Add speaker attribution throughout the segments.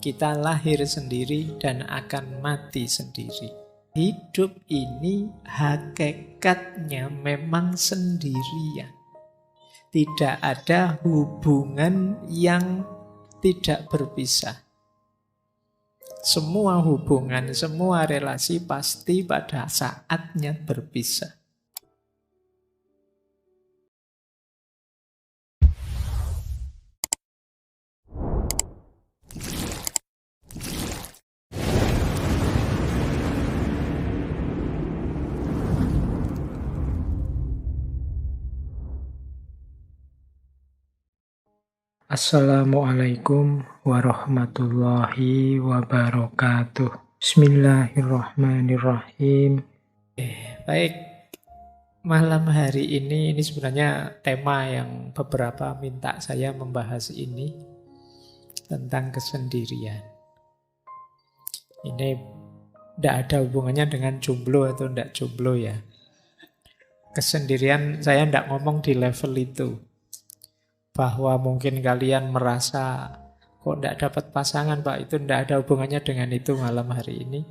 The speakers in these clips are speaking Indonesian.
Speaker 1: Kita lahir sendiri dan akan mati sendiri. Hidup ini hakikatnya memang sendirian. Tidak ada hubungan yang tidak berpisah. Semua hubungan, semua relasi pasti pada saatnya berpisah. Assalamualaikum warahmatullahi wabarakatuh. Bismillahirrahmanirrahim. Baik, malam hari ini sebenarnya tema yang beberapa minta saya membahas ini tentang kesendirian. Ini tidak ada hubungannya dengan jomblo atau tidak jomblo ya. Kesendirian saya tidak ngomong di level itu. Bahwa mungkin kalian merasa kok tidak dapat pasangan Pak, itu tidak ada hubungannya dengan itu. Malam hari ini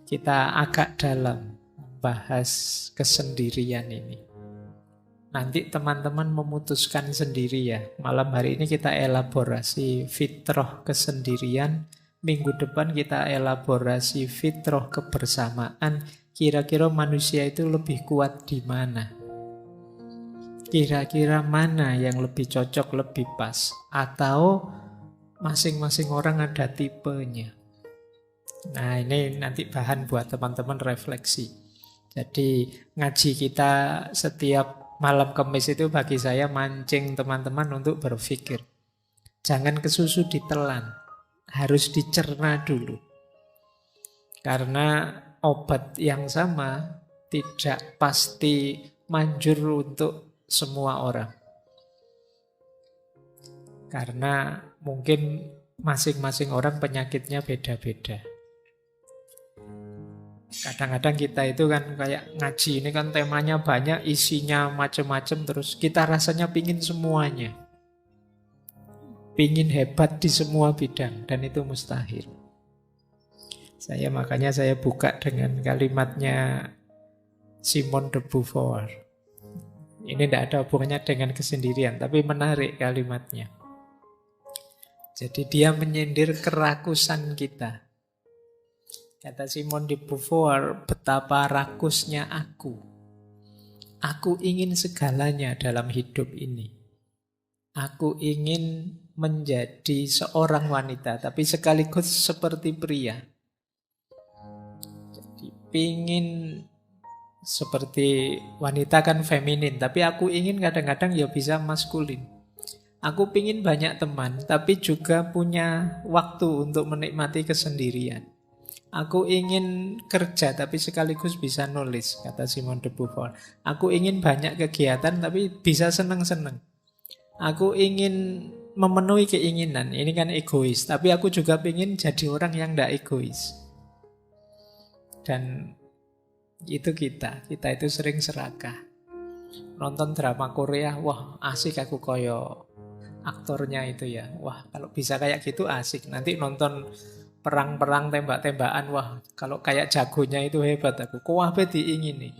Speaker 1: kita agak dalam bahas kesendirian ini. Nanti teman-teman memutuskan sendiri ya. Malam hari ini kita elaborasi fitrah kesendirian. Minggu depan kita elaborasi fitrah kebersamaan. Kira-kira manusia itu lebih kuat di mana? Kira-kira mana yang lebih cocok, lebih pas? Atau masing-masing orang ada tipenya? Nah, ini nanti bahan buat teman-teman refleksi. Jadi ngaji kita setiap malam Kamis itu bagi saya mancing teman-teman untuk berpikir. Jangan kesusu ditelan, harus dicerna dulu. Karena obat yang sama tidak pasti manjur untuk semua orang. Karena mungkin masing-masing orang penyakitnya beda-beda. Kadang-kadang kita itu kan kayak ngaji ini kan temanya banyak, isinya macam-macam, terus kita rasanya pingin semuanya. Pingin hebat di semua bidang, dan itu mustahil. Makanya saya buka dengan kalimatnya Simone de Beauvoir. Ini tidak ada hubungannya dengan kesendirian, tapi menarik kalimatnya. Jadi dia menyindir kerakusan kita. Kata Simone de Beauvoir, betapa rakusnya aku. Aku ingin segalanya dalam hidup ini. Aku ingin menjadi seorang wanita, tapi sekaligus seperti pria. Jadi ingin seperti wanita kan feminin, tapi aku ingin kadang-kadang ya bisa maskulin. Aku ingin banyak teman, tapi juga punya waktu untuk menikmati kesendirian. Aku ingin kerja, tapi sekaligus bisa nulis, kata Simone de Beauvoir. Aku ingin banyak kegiatan, tapi bisa senang-senang. Aku ingin memenuhi keinginan, ini kan egois, tapi aku juga ingin jadi orang yang tidak egois. Dan itu kita itu sering serakah. Nonton drama Korea, wah asik aku koyo aktornya itu ya. Wah kalau bisa kayak gitu asik. Nanti nonton perang-perang tembak-tembakan, wah kalau kayak jagonya itu hebat aku. Kuwabe diingini.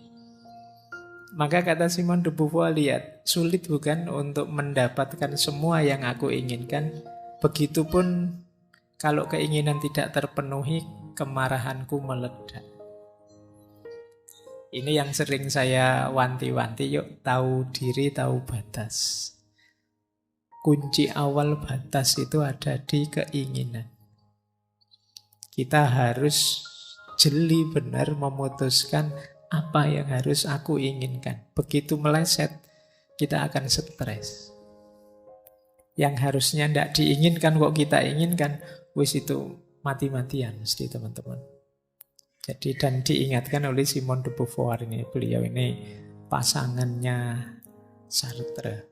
Speaker 1: Maka kata Simone de Beauvoir, lihat, sulit bukan untuk mendapatkan semua yang aku inginkan. Begitupun kalau keinginan tidak terpenuhi, kemarahanku meledak. Ini yang sering saya wanti-wanti, yuk tahu diri, tahu batas. Kunci awal batas itu ada di keinginan. Kita harus jeli benar memutuskan apa yang harus aku inginkan. Begitu meleset, kita akan stres. Yang harusnya tidak diinginkan kok kita inginkan, wis itu mati-matian mesti teman-teman. Jadi dan diingatkan oleh Simone de Beauvoir ini, beliau ini pasangannya Sartre,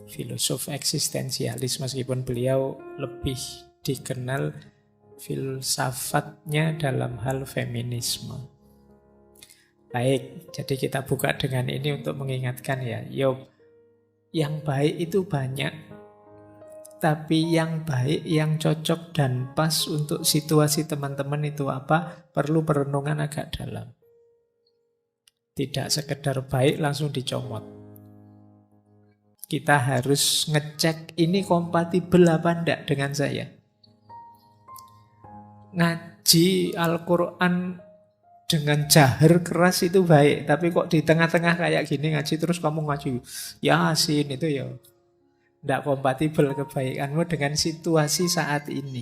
Speaker 1: filosof eksistensialis, meskipun beliau lebih dikenal filsafatnya dalam hal feminisme. Baik, jadi kita buka dengan ini untuk mengingatkan ya, yang baik itu banyak, Tapi yang baik, yang cocok dan pas untuk situasi teman-teman itu apa? Perlu perenungan agak dalam. Tidak sekedar baik langsung dicomot. Kita harus ngecek ini kompatibel apa enggak dengan saya. Ngaji Al-Quran dengan jahar keras itu baik, tapi kok di tengah-tengah kayak gini ngaji terus kamu ngaji Yasin itu ya tidak kompatibel kebaikanmu dengan situasi saat ini.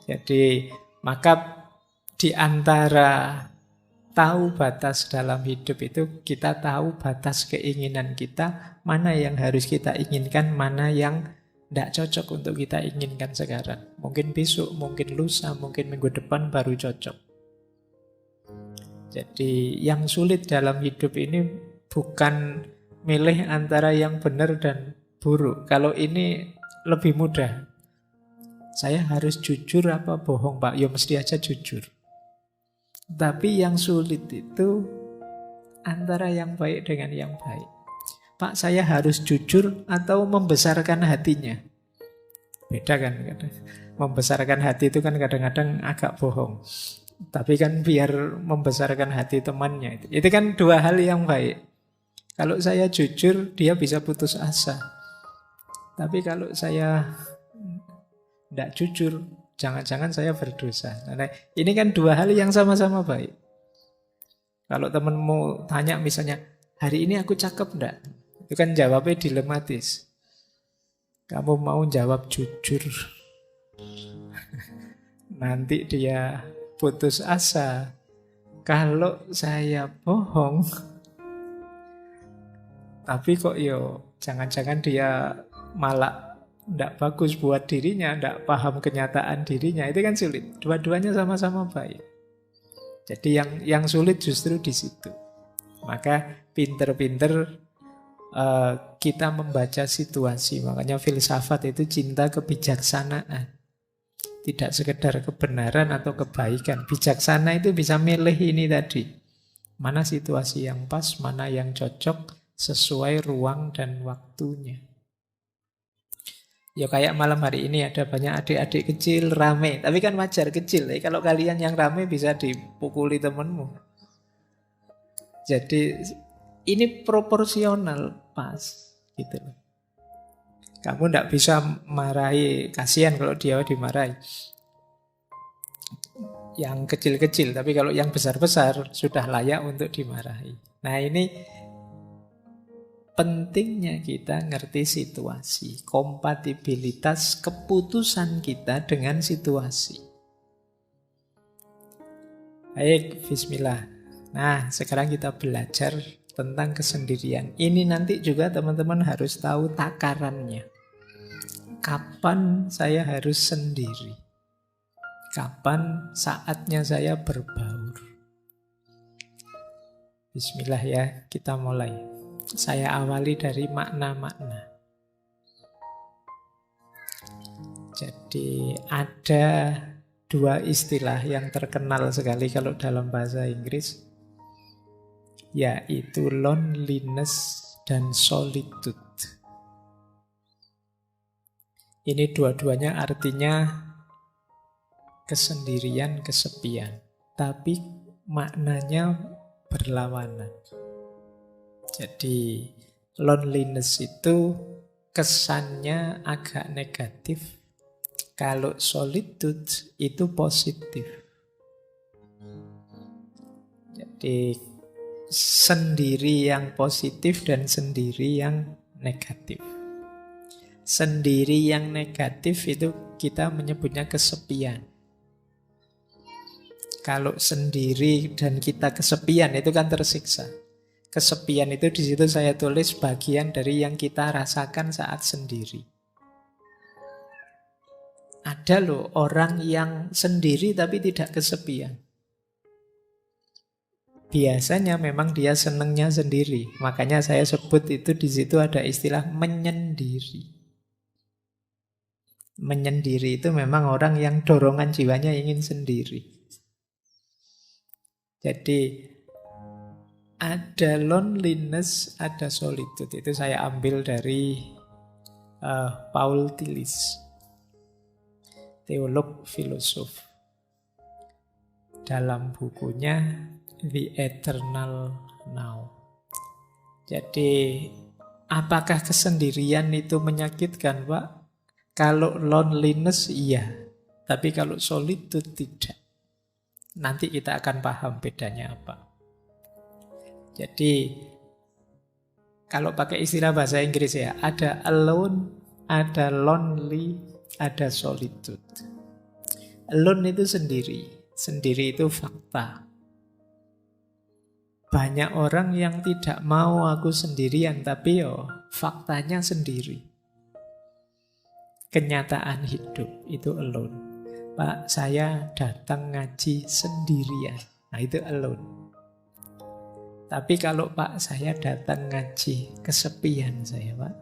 Speaker 1: Jadi maka di antara tahu batas dalam hidup itu kita tahu batas keinginan kita, mana yang harus kita inginkan, mana yang tidak cocok untuk kita inginkan sekarang. Mungkin besok, mungkin lusa, mungkin minggu depan baru cocok. Jadi yang sulit dalam hidup ini bukan milih antara yang benar dan buruk. Kalau ini lebih mudah. Saya harus jujur apa bohong, Pak? Ya mesti aja jujur. Tapi yang sulit itu antara yang baik dengan yang baik. Pak, saya harus jujur atau membesarkan hatinya? Beda kan? Membesarkan hati itu kan kadang-kadang agak bohong. Tapi kan biar membesarkan hati temannya. Itu kan dua hal yang baik. Kalau saya jujur, dia bisa putus asa. Tapi kalau saya tidak jujur, jangan-jangan saya berdosa. Nah, ini kan dua hal yang sama-sama baik. Kalau temanmu tanya misalnya, hari ini aku cakep enggak? Itu kan jawabnya dilematis. Kamu mau jawab jujur, nanti dia putus asa. Kalau saya bohong, tapi kok jangan-jangan dia malah tidak bagus buat dirinya, tidak paham kenyataan dirinya, itu kan sulit. Dua-duanya sama-sama baik. Jadi yang sulit justru di situ. Maka pinter-pinter kita membaca situasi. Makanya filsafat itu cinta kebijaksanaan. Tidak sekedar kebenaran atau kebaikan. Bijaksana itu bisa milih ini tadi. Mana situasi yang pas, mana yang cocok sesuai ruang dan waktunya. Ya kayak malam hari ini ada banyak adik-adik kecil rame. Tapi kan wajar kecil. Kalau kalian yang rame bisa dipukuli temenmu. Jadi ini proporsional pas gitu loh. Kamu tidak bisa marahi, kasihan kalau dia dimarahi. Yang kecil-kecil, tapi kalau yang besar-besar sudah layak untuk dimarahi. Nah ini pentingnya kita ngerti situasi, kompatibilitas keputusan kita dengan situasi. Baik, bismillah. Nah, sekarang kita belajar tentang kesendirian. Ini nanti juga teman-teman harus tahu takarannya. Kapan saya harus sendiri? Kapan saatnya saya berbaur? Bismillah ya, kita mulai. Saya awali dari makna-makna. Jadi ada dua istilah yang terkenal sekali kalau dalam bahasa Inggris, yaitu loneliness dan solitude. Ini dua-duanya artinya kesendirian, kesepian. Tapi maknanya berlawanan. Jadi loneliness itu kesannya agak negatif. Kalau solitude itu positif. Jadi sendiri yang positif dan sendiri yang negatif. Sendiri yang negatif itu kita menyebutnya kesepian. Kalau sendiri dan kita kesepian itu kan tersiksa. Kesepian itu di situ saya tulis bagian dari yang kita rasakan saat sendiri. Ada loh orang yang sendiri tapi tidak kesepian. Biasanya memang dia senengnya sendiri. Makanya saya sebut itu di situ ada istilah menyendiri. Menyendiri itu memang orang yang dorongan jiwanya ingin sendiri. Jadi ada loneliness, ada solitude. Itu saya ambil dari Paul Tillich, teolog filosof. Dalam bukunya The Eternal Now. Jadi, apakah kesendirian itu menyakitkan, Pak? Kalau loneliness, iya. Tapi kalau solitude, tidak. Nanti kita akan paham bedanya apa. Jadi, kalau pakai istilah bahasa Inggris ya, ada alone, ada lonely, ada solitude. Alone itu sendiri. Sendiri itu fakta. Banyak orang yang tidak mau aku sendirian, tapi faktanya sendiri. Kenyataan hidup itu alone. Pak, saya datang ngaji sendirian. Nah, itu alone. Tapi kalau Pak, saya datang ngaji kesepian saya, Pak.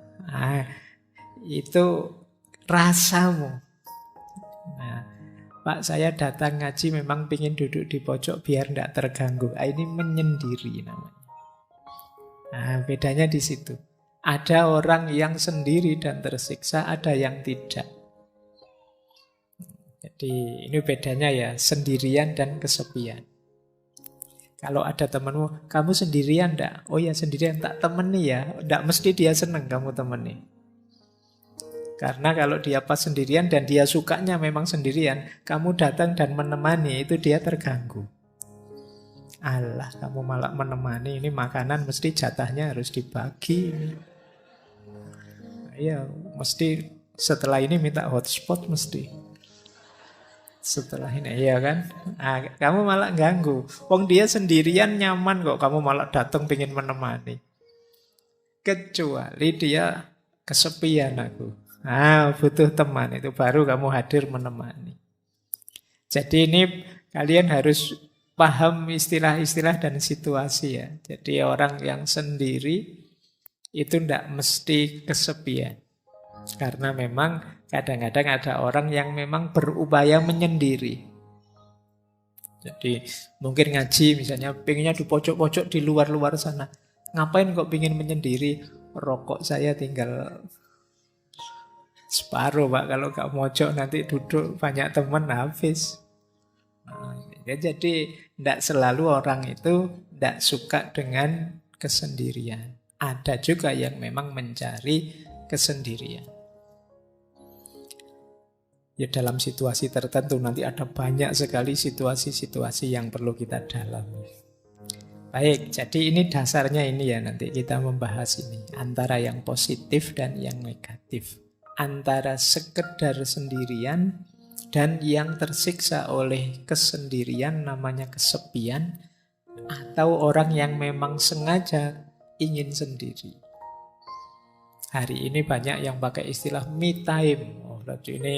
Speaker 1: Itu rasamu. Nah, Pak, saya datang ngaji memang ingin duduk di pojok biar tidak terganggu. Ini menyendiri namanya. Nah, bedanya di situ. Ada orang yang sendiri dan tersiksa, ada yang tidak. Jadi ini bedanya ya, sendirian dan kesepian. Kalau ada temanmu, kamu sendirian enggak? Oh ya sendirian, tak temeni ya. Enggak mesti dia senang kamu temeni. Karena kalau dia pas sendirian dan dia sukanya memang sendirian, kamu datang dan menemani, itu dia terganggu. Allah, kamu malah menemani, ini makanan mesti jatahnya harus dibagi. Iya, mesti setelah ini minta hotspot mesti. Setelah ini, iya kan? Nah, kamu malah ganggu. Wong dia sendirian nyaman kok, kamu malah datang pengen menemani. Kecuali dia kesepian aku. Butuh teman, itu baru kamu hadir menemani. Jadi ini kalian harus paham istilah-istilah dan situasi ya. Jadi orang yang sendiri itu tidak mesti kesepian. Karena memang kadang-kadang ada orang yang memang berupaya menyendiri. Jadi mungkin ngaji misalnya pengennya di pojok-pojok di luar-luar sana. Ngapain kok pengen menyendiri? Rokok saya tinggal separuh, Pak. Kalau gak mojok nanti duduk banyak teman habis. Jadi tidak selalu orang itu tidak suka dengan kesendirian. Ada juga yang memang mencari kesendirian. Ya dalam situasi tertentu nanti ada banyak sekali situasi-situasi yang perlu kita dalami. Baik, jadi ini dasarnya ini ya, nanti kita membahas ini. Antara yang positif dan yang negatif. Antara sekedar sendirian dan yang tersiksa oleh kesendirian namanya kesepian, atau orang yang memang sengaja ingin sendiri. Hari ini banyak yang pakai istilah me time. Berarti ini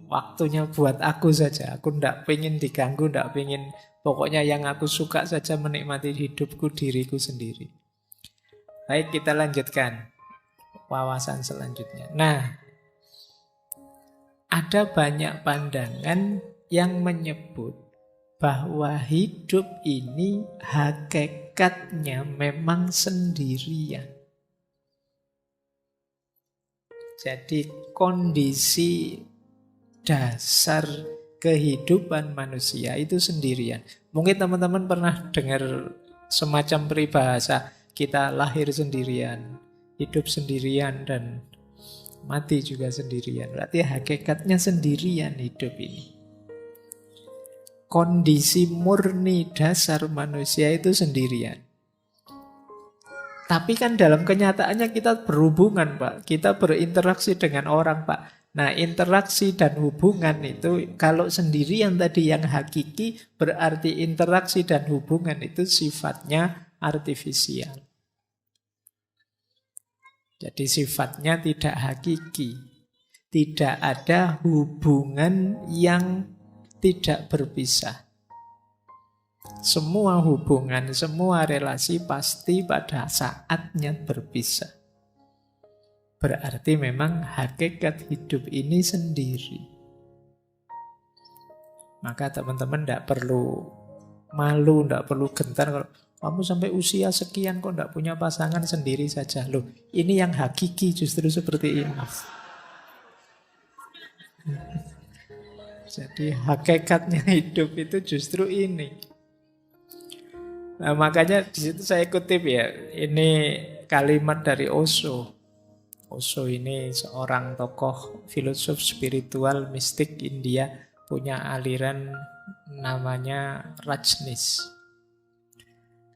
Speaker 1: waktunya buat aku saja. Aku tidak pengen diganggu, tidak pengen, pokoknya yang aku suka saja menikmati hidupku, diriku sendiri. Baik, kita lanjutkan wawasan selanjutnya. Nah, ada banyak pandangan yang menyebut bahwa hidup ini hakikatnya memang sendirian. Jadi kondisi dasar kehidupan manusia itu sendirian. Mungkin teman-teman pernah dengar semacam peribahasa, kita lahir sendirian, hidup sendirian, dan mati juga sendirian. Berarti hakikatnya sendirian hidup ini. Kondisi murni dasar manusia itu sendirian. Tapi kan dalam kenyataannya kita berhubungan, Pak. Kita berinteraksi dengan orang, Pak. Nah, interaksi dan hubungan itu kalau sendirian tadi yang hakiki, berarti interaksi dan hubungan itu sifatnya artifisial. Jadi sifatnya tidak hakiki. Tidak ada hubungan yang tidak berpisah. Semua hubungan, semua relasi pasti pada saatnya berpisah. Berarti memang hakikat hidup ini sendiri. Maka teman-teman tidak perlu malu, tidak perlu gentar kalau Kamu sampai usia sekian kok tidak punya pasangan, sendiri saja. Loh, ini yang hakiki justru seperti ini. Jadi hakikatnya hidup itu justru ini. Nah, makanya di situ saya kutip ya, ini kalimat dari Osho. Osho ini seorang tokoh filosof spiritual mistik India, punya aliran namanya Rajneesh.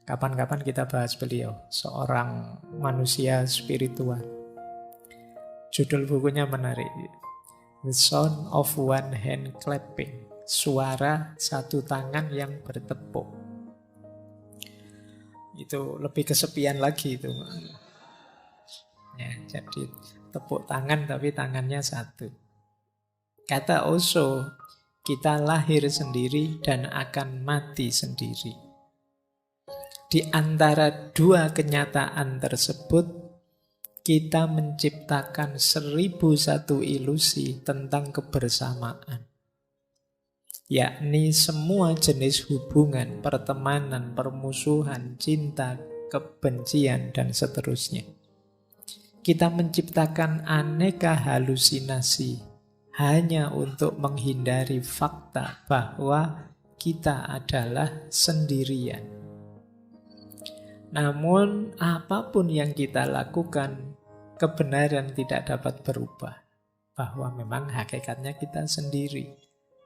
Speaker 1: Kapan-kapan kita bahas beliau, seorang manusia spiritual. Judul bukunya menarik. The Sound of One Hand Clapping. Suara satu tangan yang bertepuk. Itu lebih kesepian lagi itu. Ya, jadi tepuk tangan tapi tangannya satu. Kata Osho, kita lahir sendiri dan akan mati sendiri. Di antara dua kenyataan tersebut, kita menciptakan 1001 ilusi tentang kebersamaan. Yakni semua jenis hubungan, pertemanan, permusuhan, cinta, kebencian, dan seterusnya. Kita menciptakan aneka halusinasi hanya untuk menghindari fakta bahwa kita adalah sendirian. Namun apapun yang kita lakukan, kebenaran tidak dapat berubah. Bahwa memang hakikatnya kita sendiri.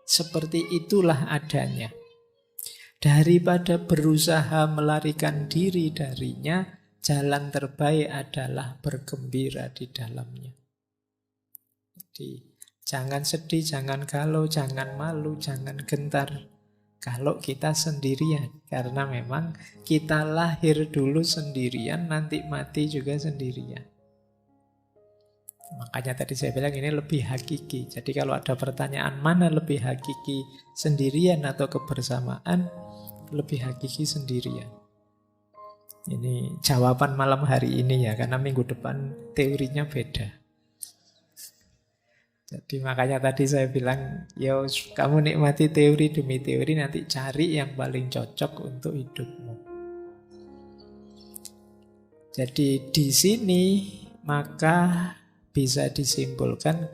Speaker 1: Seperti itulah adanya. Daripada berusaha melarikan diri darinya, jalan terbaik adalah bergembira di dalamnya. Jadi jangan sedih, jangan galau, jangan malu, jangan gentar. Kalau kita sendirian, karena memang kita lahir dulu sendirian, nanti mati juga sendirian. Makanya tadi saya bilang ini lebih hakiki. Jadi kalau ada pertanyaan mana lebih hakiki, sendirian atau kebersamaan, lebih hakiki sendirian. Ini jawaban malam hari ini ya, karena minggu depan teorinya beda. Jadi makanya tadi saya bilang, yo kamu nikmati teori demi teori, nanti cari yang paling cocok untuk hidupmu. Jadi di sini maka bisa disimpulkan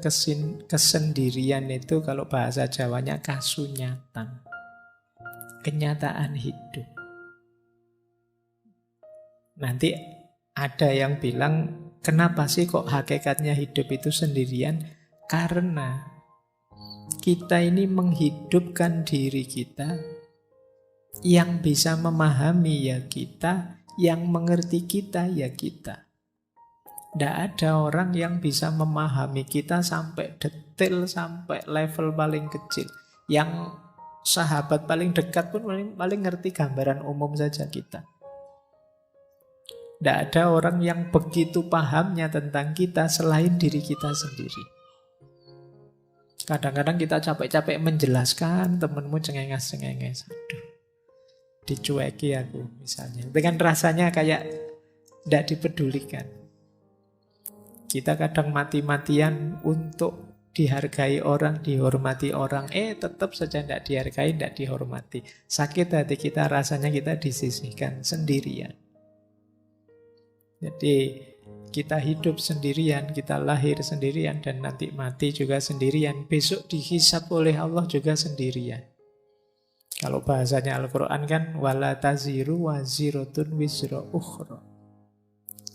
Speaker 1: kesendirian itu kalau bahasa Jawanya kasunyatan. Kenyataan hidup. Nanti ada yang bilang, kenapa sih kok hakikatnya hidup itu sendirian? Karena kita ini menghidupkan diri kita, yang bisa memahami ya kita, yang mengerti kita ya kita. Tidak ada orang yang bisa memahami kita sampai detail, sampai level paling kecil. Yang sahabat paling dekat pun paling ngerti gambaran umum saja kita. Tidak ada orang yang begitu pahamnya tentang kita selain diri kita sendiri. Kadang-kadang kita capek-capek menjelaskan, temenmu cengenges-cengenges. Aduh, dicueki aku misalnya. Dengan rasanya kayak tidak dipedulikan. Kita kadang mati-matian untuk dihargai orang, dihormati orang. Tetap saja tidak dihargai, tidak dihormati. Sakit hati kita, rasanya kita disisihkan sendirian. Jadi kita hidup sendirian, kita lahir sendirian, dan nanti mati juga sendirian. Besok dihisab oleh Allah juga sendirian. Kalau bahasanya Al-Quran kan, wala taziru waziratun wizra ukhra.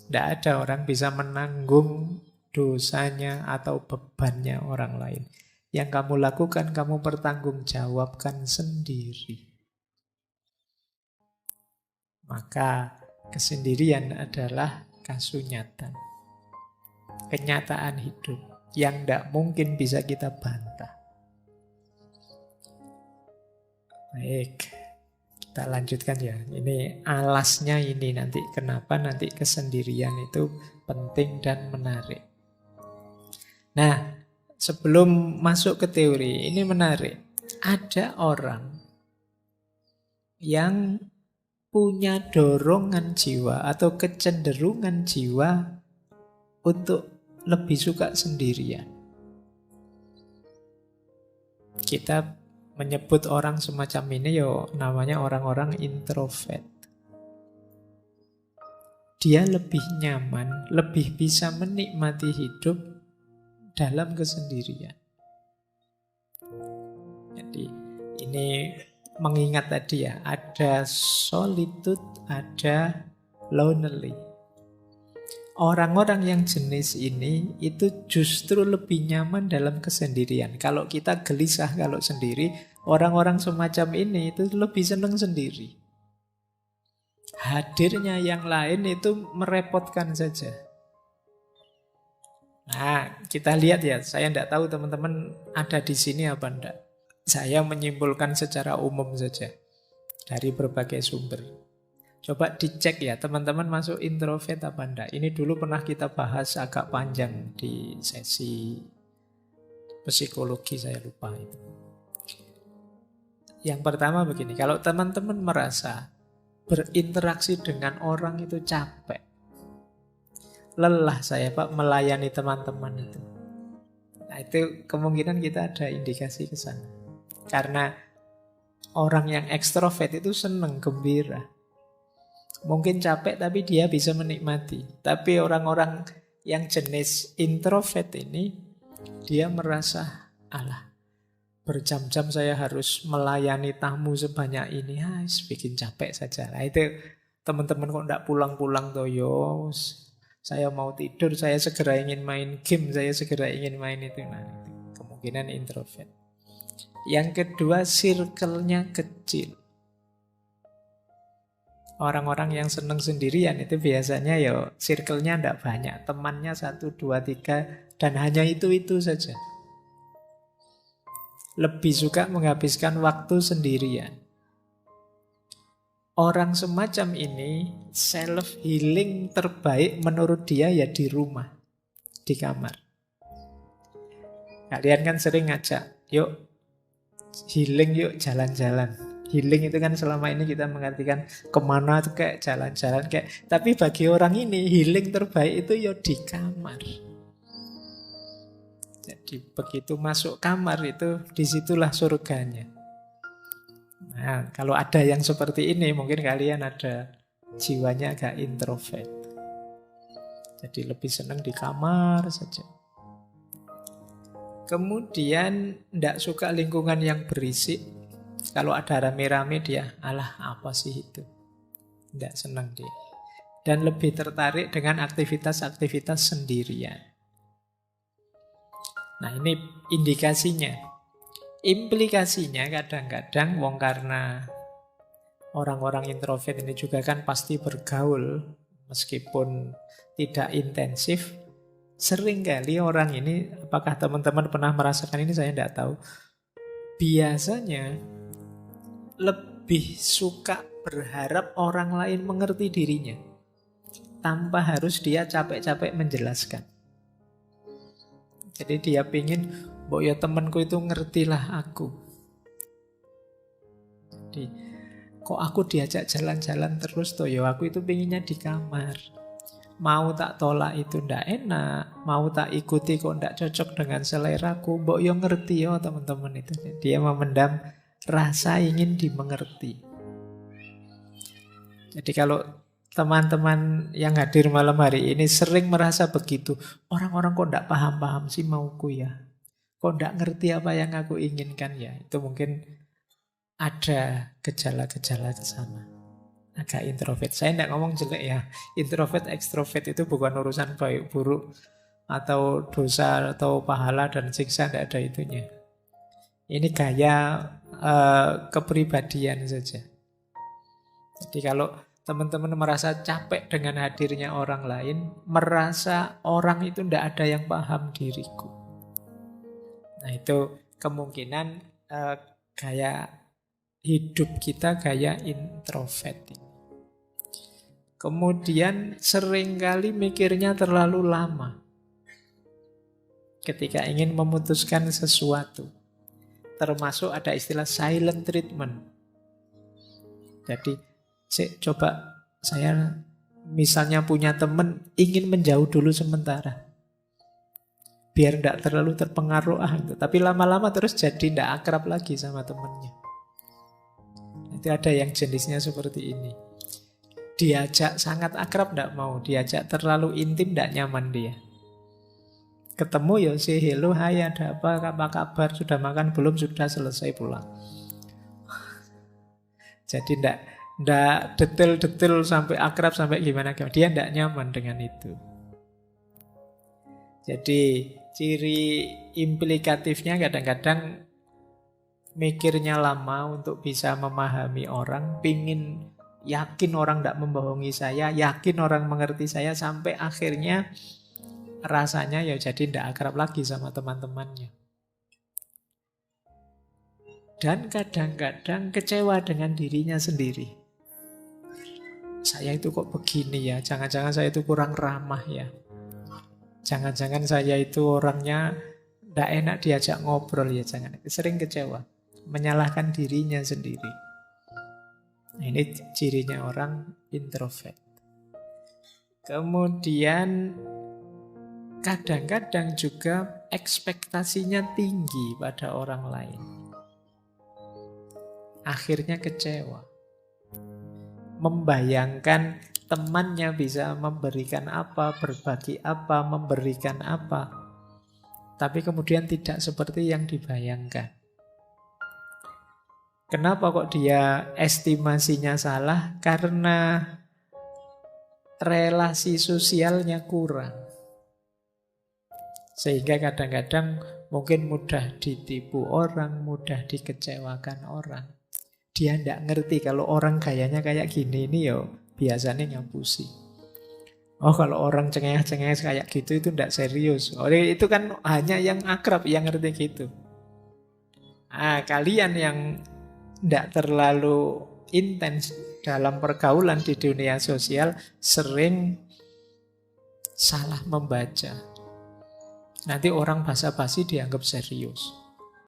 Speaker 1: Tidak ada orang bisa menanggung dosanya atau bebannya orang lain. Yang kamu lakukan, kamu pertanggungjawabkan sendiri. Maka kesendirian adalah kasunyatan, kenyataan hidup yang tidak mungkin bisa kita bantah. Baik, kita lanjutkan ya. Ini alasnya ini nanti, kenapa nanti kesendirian itu penting dan menarik. Nah, sebelum masuk ke teori, ini menarik. Ada orang yang punya dorongan jiwa atau kecenderungan jiwa untuk lebih suka sendirian. Kita menyebut orang semacam ini namanya orang-orang introvert. dia lebih nyaman, lebih bisa menikmati hidup dalam kesendirian. Jadi ini mengingat tadi ya, ada solitude, ada lonely. Orang-orang yang jenis ini itu justru lebih nyaman dalam kesendirian. Kalau kita gelisah kalau sendiri, orang-orang semacam ini itu lebih senang sendiri. Hadirnya yang lain itu merepotkan saja. Nah, kita lihat ya, saya tidak tahu teman-teman ada di sini apa enggak. Saya menyimpulkan secara umum saja dari berbagai sumber. Coba dicek ya, teman-teman masuk introvert apa enggak. Ini dulu pernah kita bahas agak panjang di sesi psikologi, saya lupa itu. Yang pertama begini, kalau teman-teman merasa berinteraksi dengan orang itu capek, lelah saya Pak melayani teman-teman itu. Nah itu kemungkinan kita ada indikasi ke sana. Karena orang yang ekstrovert itu senang, gembira. Mungkin capek tapi dia bisa menikmati. Tapi orang-orang yang jenis introvert ini, dia merasa, alah, berjam-jam saya harus melayani tamu sebanyak ini, bikin capek saja. Nah itu teman-teman kok enggak pulang-pulang toh, saya mau tidur, saya segera ingin main game, saya segera ingin main itu. Nah itu kemungkinan introvert. Yang kedua, circle-nya kecil. Orang-orang yang senang sendirian itu biasanya ya circle-nya tidak banyak. Temannya 1, 2, 3 dan hanya itu-itu saja. Lebih suka menghabiskan waktu sendirian. Orang semacam ini self-healing terbaik menurut dia ya di rumah, di kamar. Kalian kan sering ngajak, yuk healing, yuk jalan-jalan. Healing itu kan selama ini kita mengartikan kemana tuh kayak jalan-jalan kayak. Tapi bagi orang ini healing terbaik itu ya di kamar. Jadi begitu masuk kamar itu disitulah surganya. Nah kalau ada yang seperti ini mungkin kalian ada jiwanya agak introvert. Jadi lebih senang di kamar saja. Kemudian tidak suka lingkungan yang berisik. Kalau ada rame-rame dia, alah apa sih itu? Tidak senang dia. Dan lebih tertarik dengan aktivitas-aktivitas sendirian. Nah ini indikasinya. Implikasinya kadang-kadang wong karena orang-orang introvert ini juga kan pasti bergaul meskipun tidak intensif. Seringkali orang ini, apakah teman-teman pernah merasakan ini saya tidak tahu. Biasanya lebih suka berharap orang lain mengerti dirinya tanpa harus dia capek-capek menjelaskan. Jadi dia pingin, mbok ya temanku itu ngertilah aku. Jadi kok aku diajak jalan-jalan terus toh ya aku itu pinginnya di kamar. Mau tak tolak itu ndak enak, mau tak ikuti kok ndak cocok dengan seleraku, mbok yo ngerti yo teman-teman itu. Dia memendam rasa ingin dimengerti. Jadi kalau teman-teman yang hadir malam hari ini sering merasa begitu, orang-orang kok ndak paham-paham sih mauku ya, kok ndak ngerti apa yang aku inginkan ya, itu mungkin ada gejala-gejala ke sana. Agak introvert. Saya tidak ngomong jelek ya. Introvert, ekstrovert itu bukan urusan baik buruk atau dosa atau pahala dan siksa, tidak ada itunya. Ini gaya kepribadian saja. Jadi kalau teman-teman merasa capek dengan hadirnya orang lain, merasa orang itu tidak ada yang paham diriku. Nah itu kemungkinan gaya hidup kita gaya introvert. Kemudian seringkali mikirnya terlalu lama ketika ingin memutuskan sesuatu. Termasuk ada istilah silent treatment. Jadi coba saya misalnya punya teman ingin menjauh dulu sementara. Biar tidak terlalu terpengaruh tapi lama-lama terus jadi tidak akrab lagi sama temannya. Itu ada yang jenisnya seperti ini. Diajak sangat akrab tidak mau, diajak terlalu intim tidak nyaman dia. Ketemu ya say hello, hai ada apa kabar, sudah makan belum, sudah selesai pulang. Jadi ndak detail-detail sampai akrab sampai gimana. Dia ndak nyaman dengan itu. Jadi ciri implikatifnya kadang-kadang mikirnya lama untuk bisa memahami orang, pingin yakin orang ndak membohongi saya, yakin orang mengerti saya, sampai akhirnya rasanya ya jadi ndak akrab lagi sama teman-temannya. Dan kadang-kadang kecewa dengan dirinya sendiri. Saya itu kok begini ya, jangan-jangan saya itu kurang ramah ya. Jangan-jangan saya itu orangnya tidak enak diajak ngobrol ya, jangan. Sering kecewa, menyalahkan dirinya sendiri. Nah, ini cirinya orang introvert. Kemudian kadang-kadang juga ekspektasinya tinggi pada orang lain. Akhirnya kecewa. Membayangkan temannya bisa memberikan apa, berbagi apa, memberikan apa. Tapi kemudian tidak seperti yang dibayangkan. Kenapa kok dia estimasinya salah? Karena relasi sosialnya kurang. Sehingga kadang-kadang mungkin mudah ditipu orang, mudah dikecewakan orang. Dia tidak ngerti kalau orang gayanya kayak gini ini ya biasanya ngapusi. Oh kalau orang cengeng-cengeng kayak gitu itu tidak serius. Oh itu kan hanya yang akrab yang ngerti gitu. Kalian yang tidak terlalu intens dalam pergaulan di dunia sosial sering salah membaca. Nanti orang basa-basi dianggap serius.